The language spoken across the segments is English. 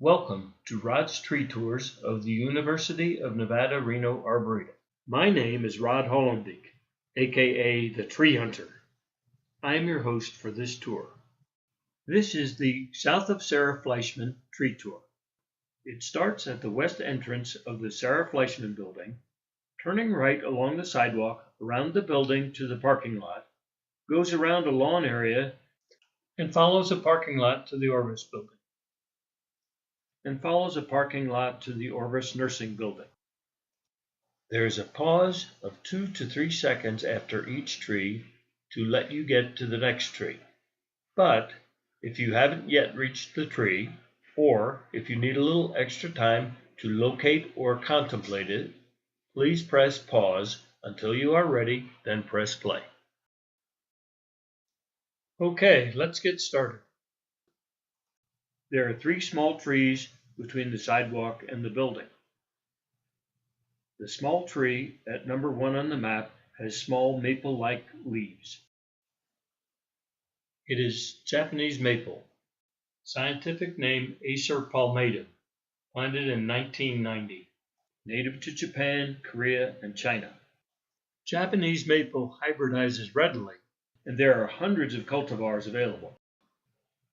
Welcome to Rod's Tree Tours of the University of Nevada, Reno Arboretum. My name is Rod Hollenbeek, aka the Tree Hunter. I am your host for this tour. This is the South of Sarah Fleischmann Tree Tour. It starts at the west entrance of the Sarah Fleischmann building, turning right along the sidewalk around the building to the parking lot, goes around a lawn area, and follows a parking lot to the Orvis building. And follows a parking lot to the Orvis Nursing Building. There is a pause of 2 to 3 seconds after each tree to let you get to the next tree. But if you haven't yet reached the tree, or if you need a little extra time to locate or contemplate it, please press pause until you are ready, then press play. Okay, let's get started. There are 3 small trees between the sidewalk and the building. The small tree at number 1 on the map has small maple-like leaves. It is Japanese maple, scientific name Acer palmatum, planted in 1990, native to Japan, Korea, and China. Japanese maple hybridizes readily, and there are hundreds of cultivars available.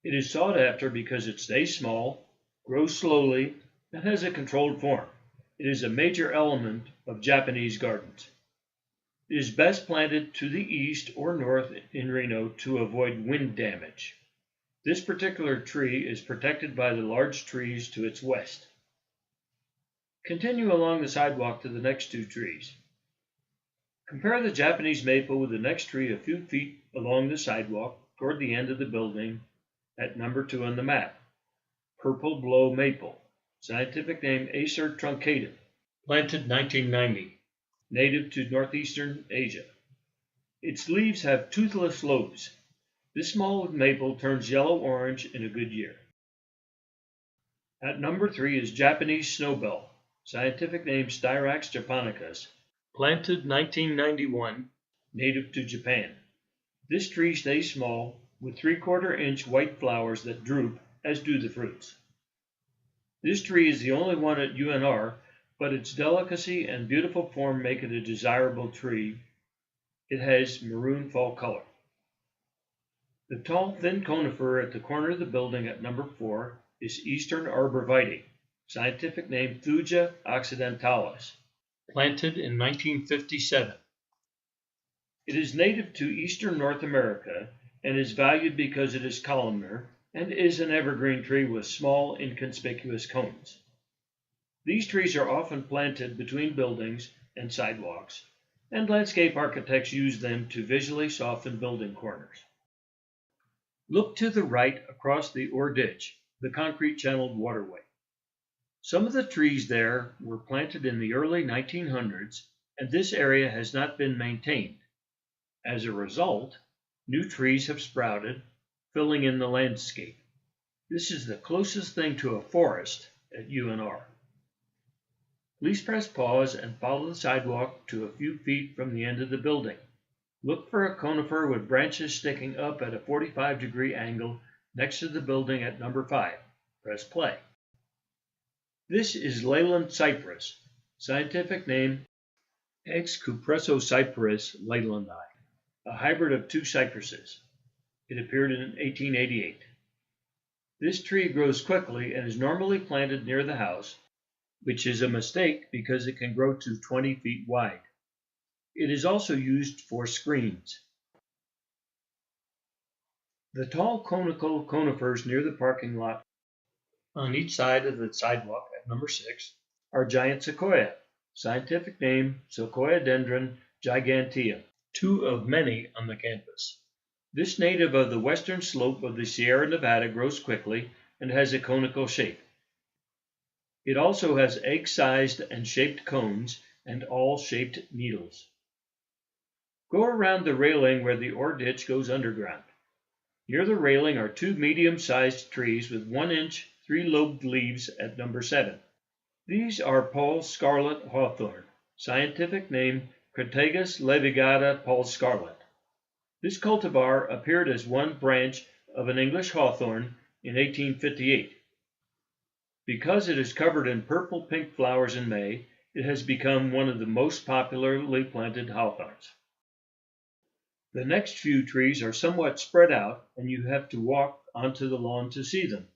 It is sought after because it stays small, grows slowly, and has a controlled form. It is a major element of Japanese gardens. It is best planted to the east or north in Reno to avoid wind damage. This particular tree is protected by the large trees to its west. Continue along the sidewalk to the next 2 trees. Compare the Japanese maple with the next tree a few feet along the sidewalk toward the end of the building at number 2 on the map. Purpleblow Maple, scientific name Acer truncatum, planted 1990, native to northeastern Asia. Its leaves have toothless lobes. This small maple turns yellow-orange in a good year. At number 3 is Japanese Snowbell, scientific name Styrax japonicus, planted 1991, native to Japan. This tree stays small, with 3/4 inch white flowers that droop, as do the fruits. This tree is the only one at UNR, but its delicacy and beautiful form make it a desirable tree. It has maroon fall color. The tall, thin conifer at the corner of the building at number 4 is Eastern Arborvitae, scientific name Thuja occidentalis, planted in 1957. It is native to eastern North America and is valued because it is columnar and is an evergreen tree with small, inconspicuous cones. These trees are often planted between buildings and sidewalks, and landscape architects use them to visually soften building corners. Look to the right across the Ore Ditch, the concrete-channeled waterway. Some of the trees there were planted in the early 1900s, and this area has not been maintained. As a result, new trees have sprouted, filling in the landscape. This is the closest thing to a forest at UNR. Please press pause and follow the sidewalk to a few feet from the end of the building. Look for a conifer with branches sticking up at a 45-degree angle next to the building at number 5. Press play. This is Leyland Cypress, scientific name X. cupressocypris leylandi, a hybrid of 2 cypresses. It appeared in 1888. This tree grows quickly and is normally planted near the house, which is a mistake because it can grow to 20 feet wide. It is also used for screens. The tall conical conifers near the parking lot on each side of the sidewalk at number 6 are Giant Sequoia, scientific name Sequoiadendron giganteum, 2 of many on the campus. This native of the western slope of the Sierra Nevada grows quickly and has a conical shape. It also has egg-sized and shaped cones and all-shaped needles. Go around the railing where the ore ditch goes underground. Near the railing are 2 medium-sized trees with 1-inch, 3-lobed leaves at number 7. These are Paul's Scarlet Hawthorn, scientific name Crataegus levigata Paul's Scarlet. This cultivar appeared as one branch of an English hawthorn in 1858. Because it is covered in purple-pink flowers in May, it has become one of the most popularly planted hawthorns. The next few trees are somewhat spread out, and you have to walk onto the lawn to see them,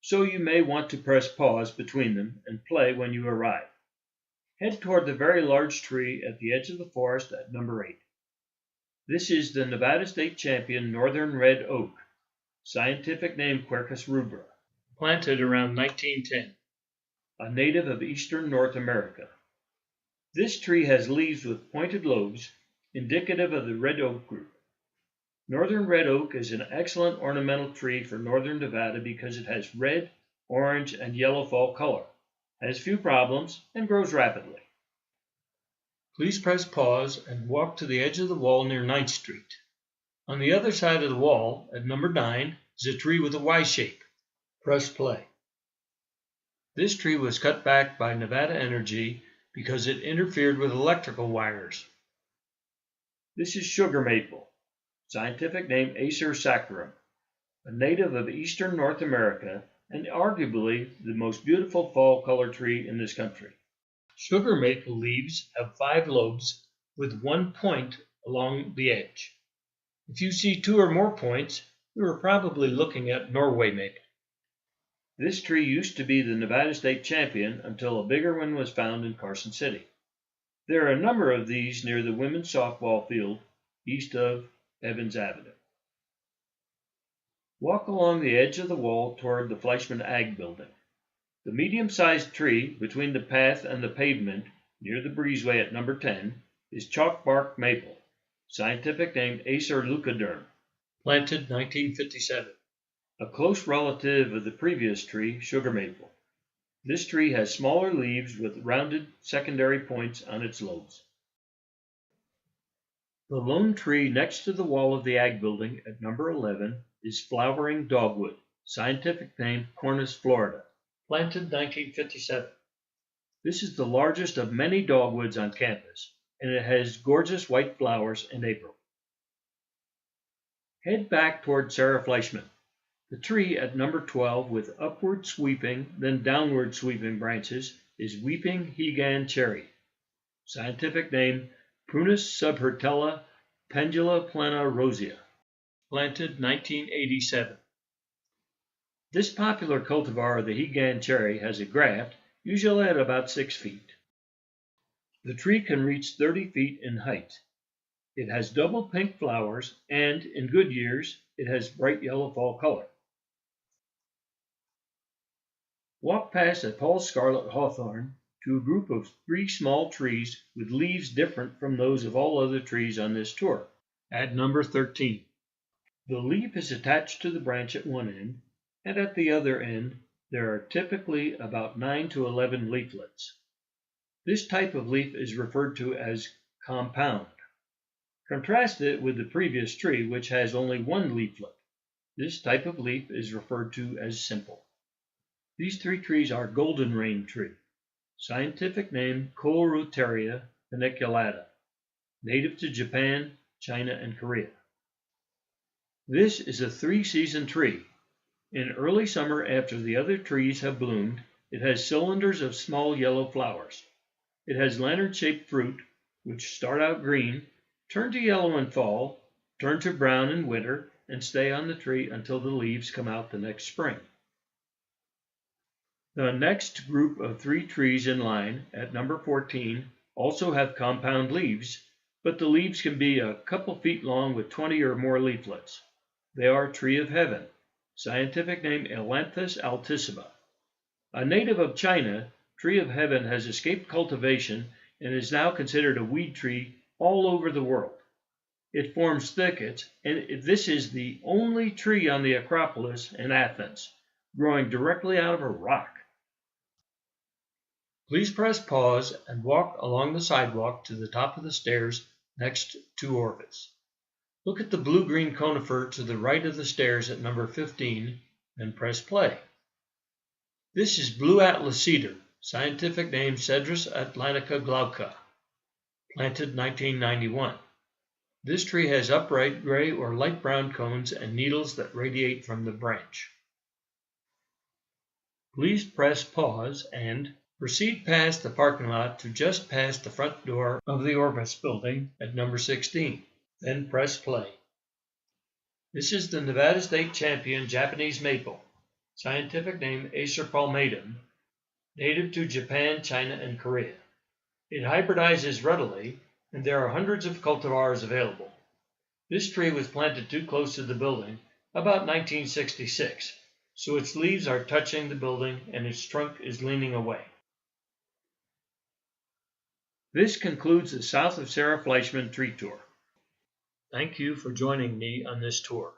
so you may want to press pause between them and play when you arrive. Head toward the very large tree at the edge of the forest at number 8. This is the Nevada State Champion Northern Red Oak, scientific name Quercus rubra, planted around 1910, a native of eastern North America. This tree has leaves with pointed lobes, indicative of the red oak group. Northern red oak is an excellent ornamental tree for northern Nevada because it has red, orange, and yellow fall color, has few problems, and grows rapidly. Please press pause and walk to the edge of the wall near 9th Street. On the other side of the wall, at number 9, is a tree with a Y shape. Press play. This tree was cut back by Nevada Energy because it interfered with electrical wires. This is sugar maple, scientific name Acer saccharum, a native of eastern North America and arguably the most beautiful fall color tree in this country. Sugar maple leaves have 5 lobes with 1 point along the edge. If you see 2 or more points, you are probably looking at Norway maple. This tree used to be the Nevada State Champion until a bigger one was found in Carson City. There are a number of these near the women's softball field east of Evans Avenue. Walk along the edge of the wall toward the Fleischmann Ag building. The medium-sized tree between the path and the pavement near the breezeway at number 10 is Chalkbark Maple, scientific name Acer leucoderm, planted 1957, a close relative of the previous tree, sugar maple. This tree has smaller leaves with rounded secondary points on its lobes. The lone tree next to the wall of the Ag building at number 11 is Flowering Dogwood, scientific name Cornus florida, planted 1957. This is the largest of many dogwoods on campus, and it has gorgeous white flowers in April. Head back toward Sarah Fleischmann. The tree at number 12 with upward sweeping, then downward sweeping branches is Weeping Higan cherry, scientific name Prunus subhirtella pendula plena rosea, planted 1987. This popular cultivar of the Higan cherry has a graft, usually at about 6 feet. The tree can reach 30 feet in height. It has double pink flowers, and in good years, it has bright yellow fall color. Walk past a tall scarlet hawthorn to a group of 3 small trees with leaves different from those of all other trees on this tour, at number 13. The leaf is attached to the branch at one end, and at the other end there are typically about 9 to 11 leaflets. This type of leaf is referred to as compound. Contrast it with the previous tree, which has only 1 leaflet. This type of leaf is referred to as simple. These 3 trees are Goldenrain Tree, scientific name Coleruteria paniculata, native to Japan, China, and Korea. This is a 3-season tree. In early summer, after the other trees have bloomed, it has cylinders of small yellow flowers. It has lantern-shaped fruit, which start out green, turn to yellow in fall, turn to brown in winter, and stay on the tree until the leaves come out the next spring. The next group of 3 trees in line, at number 14, also have compound leaves, but the leaves can be a couple feet long with 20 or more leaflets. They are Tree of Heaven, scientific name Ailanthus altissima. A native of China, Tree of Heaven has escaped cultivation and is now considered a weed tree all over the world. It forms thickets, and this is the only tree on the Acropolis in Athens, growing directly out of a rock. Please press pause and walk along the sidewalk to the top of the stairs next to Orvis. Look at the blue-green conifer to the right of the stairs at number 15 and press play. This is Blue Atlas Cedar, scientific name Cedrus atlantica glauca, planted 1991. This tree has upright gray or light brown cones and needles that radiate from the branch. Please press pause and proceed past the parking lot to just past the front door of the Orbis building at number 16. Then press play. This is the Nevada State Champion Japanese Maple, scientific name Acer palmatum, native to Japan, China, and Korea. It hybridizes readily, and there are hundreds of cultivars available. This tree was planted too close to the building about 1966, so its leaves are touching the building and its trunk is leaning away. This concludes the South of Sarah Fleischmann tree tour. Thank you for joining me on this tour.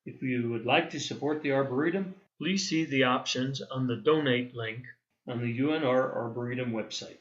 If you would like to support the Arboretum, please see the options on the donate link on the UNR Arboretum website.